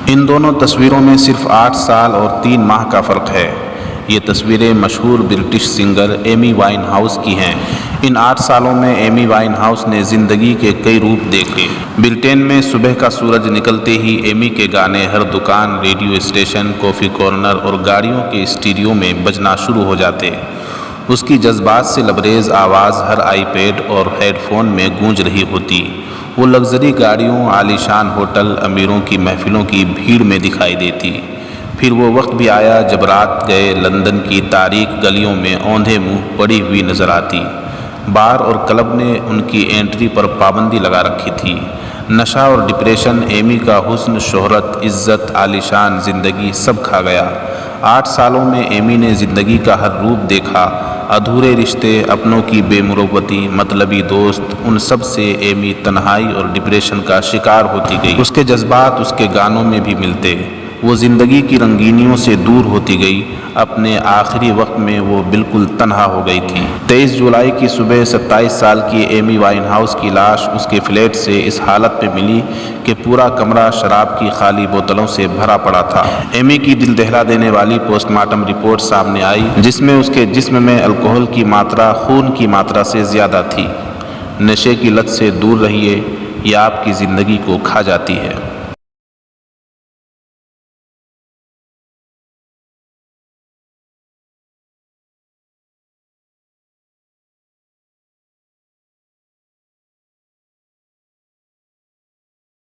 ان دونوں تصویروں میں صرف 8 سال اور 3 ماہ کا فرق ہے۔ یہ تصویریں مشہور برٹش سنگر ایمی وائن ہاؤس کی ہیں۔ ان 8 سالوں میں ایمی وائن ہاؤس نے زندگی کے کئی روپ دیکھے۔ برٹین میں صبح کا سورج نکلتے ہی ایمی کے گانے ہر دکان، ریڈیو اسٹیشن، کافی کارنر اور گاڑیوں کے اسٹیریو میں بجنا شروع ہو جاتے۔ اس کی جذبات سے لبریز آواز ہر آئی پیڈ اور ہیڈ فون میں گونج رہی ہوتی۔ وہ لگژری گاڑیوں، عالی شان ہوٹل، امیروں کی محفلوں کی بھیڑ میں دکھائی دیتی۔ پھر وہ وقت بھی آیا جب رات گئے لندن کی تاریک گلیوں میں اوندھے منہ پڑی ہوئی نظر آتی۔ بار اور کلب نے ان کی انٹری پر پابندی لگا رکھی تھی۔ نشہ اور ڈپریشن ایمی کا حسن، شہرت، عزت، عالی شان زندگی سب کھا گیا۔ 8 سالوں میں ایمی نے زندگی کا ہر روپ دیکھا۔ ادھورے رشتے، اپنوں کی بے مروتی، مطلبی دوست، ان سب سے ایمی تنہائی اور ڈپریشن کا شکار ہوتی گئی۔ اس کے جذبات اس کے گانوں میں بھی ملتے۔ وہ زندگی کی رنگینیوں سے دور ہوتی گئی۔ اپنے آخری وقت میں وہ بالکل تنہا ہو گئی تھی۔ 23 جولائی کی صبح 27 سال کی ایمی وائن ہاؤس کی لاش اس کے فلیٹ سے اس حالت میں ملی کہ پورا کمرہ شراب کی خالی بوتلوں سے بھرا پڑا تھا۔ ایمی کی دل دہلا دینے والی پوسٹ مارٹم رپورٹ سامنے آئی جس میں اس کے جسم میں الکحل کی ماترا خون کی ماترا سے زیادہ تھی۔ نشے کی لت سے دور رہیے، یہ آپ کی زندگی کو کھا جاتی ہے۔